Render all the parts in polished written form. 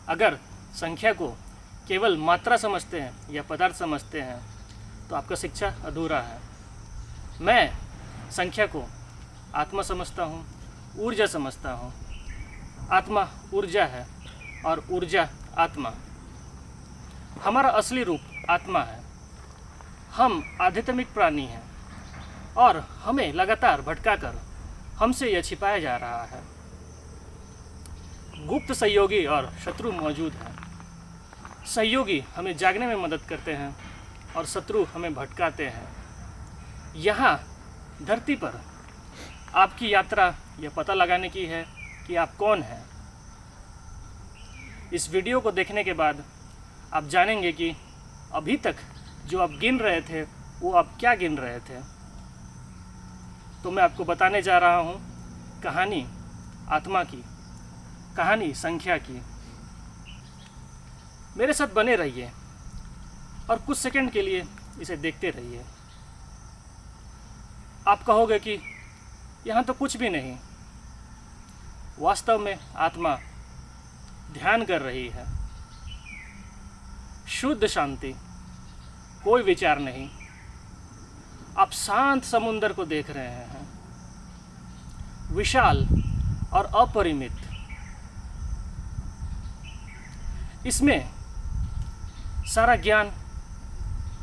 अगर संख्या को केवल मात्रा समझते हैं या पदार्थ समझते हैं तो आपका शिक्षा अधूरा है। मैं संख्या को आत्मा समझता हूँ, ऊर्जा समझता हूँ। आत्मा ऊर्जा है और ऊर्जा आत्मा। हमारा असली रूप आत्मा है। हम आध्यात्मिक प्राणी हैं और हमें लगातार भटकाकर हमसे यह छिपाया जा रहा है। गुप्त सहयोगी और शत्रु मौजूद हैं। सहयोगी हमें जागने में मदद करते हैं और शत्रु हमें भटकाते हैं। यहाँ धरती पर आपकी यात्रा यह पता लगाने की है कि आप कौन हैं। इस वीडियो को देखने के बाद आप जानेंगे कि अभी तक जो आप गिन रहे थे वो आप क्या गिन रहे थे। तो मैं आपको बताने जा रहा हूँ कहानी आत्मा की, कहानी संख्या की। मेरे साथ बने रहिए और कुछ सेकंड के लिए इसे देखते रहिए। आप कहोगे कि यहाँ तो कुछ भी नहीं। वास्तव में आत्मा ध्यान कर रही है। शुद्ध शांति, कोई विचार नहीं। आप शांत समुंदर को देख रहे हैं, विशाल और अपरिमित। इसमें सारा ज्ञान,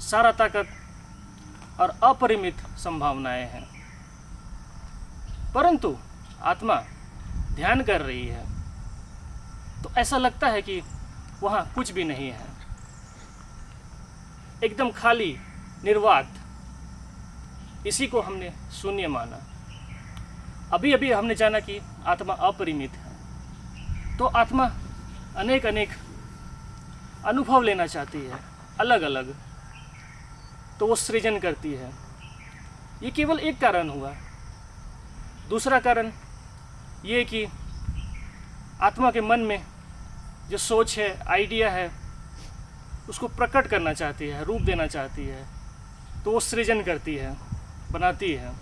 सारा ताकत और अपरिमित संभावनाएं हैं। परंतु आत्मा ध्यान कर रही है तो ऐसा लगता है कि वहाँ कुछ भी नहीं है, एकदम खाली, निर्वात। इसी को हमने शून्य माना। अभी अभी हमने जाना कि आत्मा अपरिमित है। तो आत्मा अनेक अनेक अनुभव लेना चाहती है, अलग अलग। तो वो सृजन करती है। ये केवल एक कारण हुआ। दूसरा कारण ये कि आत्मा के मन में जो सोच है, आइडिया है, उसको प्रकट करना चाहती है, रूप देना चाहती है। तो वो सृजन करती है, बनाती है।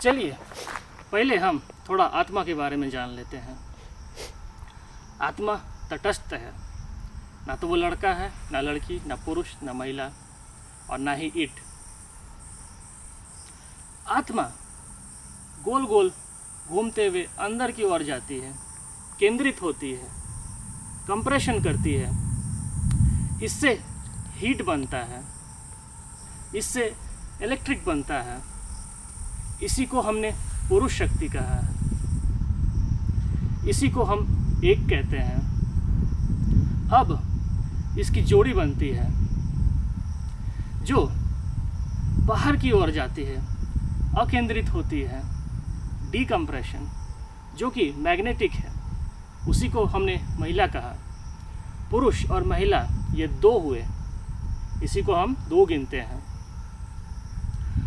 चलिए पहले हम थोड़ा आत्मा के बारे में जान लेते हैं। आत्मा तटस्थ है। ना तो वो लड़का है, ना लड़की, ना पुरुष, ना महिला और ना ही ईंट। आत्मा गोल गोल घूमते हुए अंदर की ओर जाती है, केंद्रित होती है, कंप्रेशन करती है। इससे हीट बनता है, इससे इलेक्ट्रिक बनता है। इसी को हमने पुरुष शक्ति कहा है। इसी को हम एक कहते हैं। अब इसकी जोड़ी बनती है जो बाहर की ओर जाती है, अकेंद्रित होती है, डीकम्प्रेशन, जो कि मैग्नेटिक है। उसी को हमने महिला कहा। पुरुष और महिला ये दो हुए। इसी को हम दो गिनते हैं।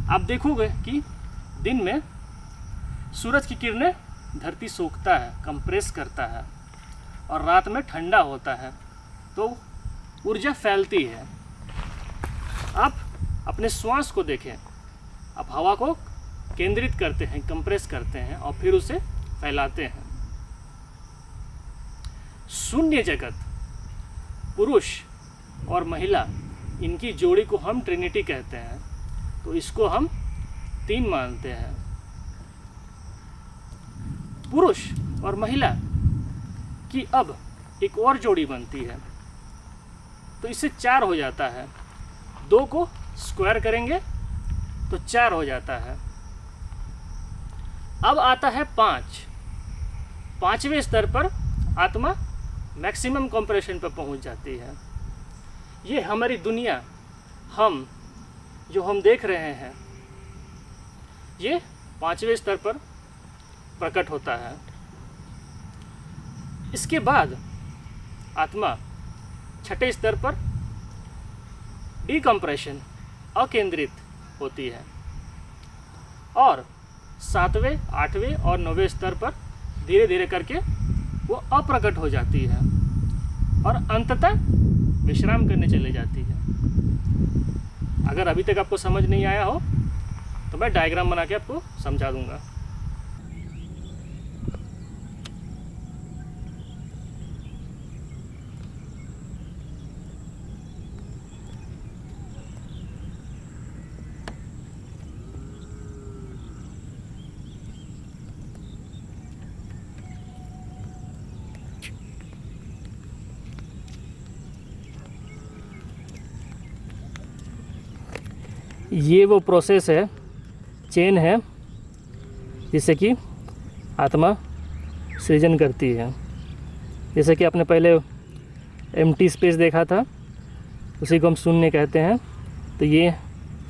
आप देखोगे कि दिन में सूरज की किरणें धरती सोखता है, कंप्रेस करता है, और रात में ठंडा होता है तो ऊर्जा फैलती है। आप अपने श्वास को देखें। आप हवा को केंद्रित करते हैं, कंप्रेस करते हैं और फिर उसे फैलाते हैं। शून्य जगत, पुरुष और महिला, इनकी जोड़ी को हम ट्रिनिटी कहते हैं। तो इसको हम तीन मानते हैं। पुरुष और महिला की अब एक और जोड़ी बनती है तो इससे चार हो जाता है। दो को स्क्वायर करेंगे तो चार हो जाता है। अब आता है पाँच। पांचवें स्तर पर आत्मा मैक्सिमम कंप्रेशन पर पहुंच जाती है। ये हमारी दुनिया, हम जो हम देख रहे हैं, ये पांचवें स्तर पर प्रकट होता है। इसके बाद आत्मा छठे स्तर पर डीकम्प्रेशन, अकेंद्रित होती है और सातवें, आठवें और नौवें स्तर पर धीरे धीरे करके वो अप्रकट हो जाती है और अंततः विश्राम करने चले जाती है। अगर अभी तक आपको समझ नहीं आया हो तो मैं डायग्राम बना के आपको समझा दूंगा। ये वो प्रोसेस है, चेन है, जिससे कि आत्मा सृजन करती है। जैसे कि आपने पहले एम्प्टी स्पेस देखा था, उसी को हम शून्य कहते हैं। तो ये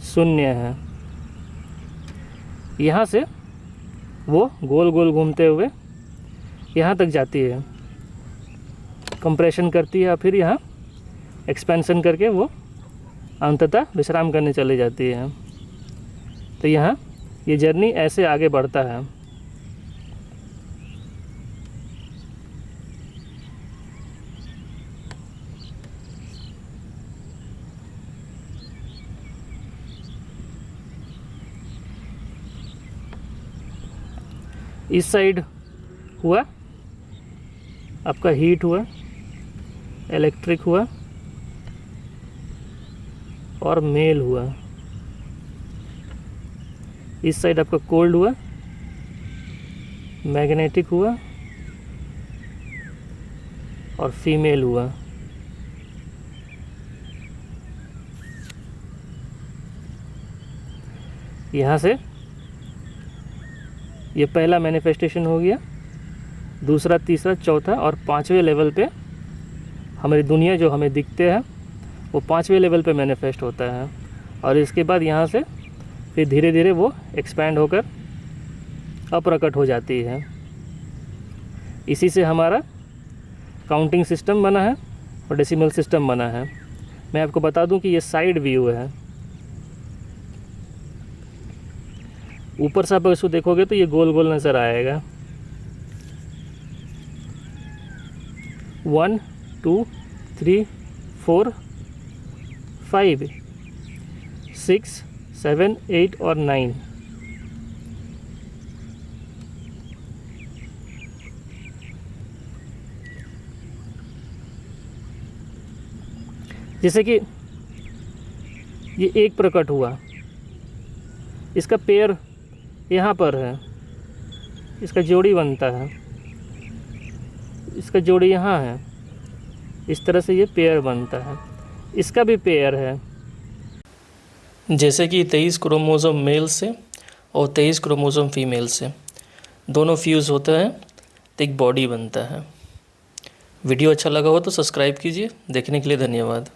शून्य है। यहाँ से वो गोल गोल घूमते हुए यहाँ तक जाती है, कंप्रेशन करती है और फिर यहाँ एक्सपेंशन करके वो अंततः विश्राम करने चली जाती है। तो यहाँ ये जर्नी ऐसे आगे बढ़ता है। इस साइड हुआ आपका हीट हुआ, इलेक्ट्रिक हुआ और मेल हुआ। इस साइड आपका कोल्ड हुआ, मैग्नेटिक हुआ और फीमेल हुआ। यहाँ से ये पहला मैनिफेस्टेशन हो गया, दूसरा, तीसरा, चौथा और पांचवें लेवल पे हमारी दुनिया जो हमें दिखते हैं वो पांचवें लेवल पे मैनिफेस्ट होता है। और इसके बाद यहाँ से फिर धीरे धीरे वो एक्सपैंड होकर अप्रकट हो जाती है। इसी से हमारा काउंटिंग सिस्टम बना है और डेसिमल सिस्टम बना है। मैं आपको बता दूं कि ये साइड व्यू है। ऊपर से आप इसको देखोगे तो ये गोल गोल नज़र आएगा। 1 2 3 4 5 6 7 8 और 9। जैसे कि ये एक प्रकट हुआ, इसका पेयर यहाँ पर है, इसका जोड़ी बनता है, इसका जोड़ी यहाँ है, इस तरह से ये पेयर बनता है। इसका भी पेयर है। जैसे कि 23 क्रोमोसोम मेल से और 23 क्रोमोसोम फीमेल से दोनों फ्यूज़ होता है तो एक बॉडी बनता है। वीडियो अच्छा लगा हो तो सब्सक्राइब कीजिए। देखने के लिए धन्यवाद।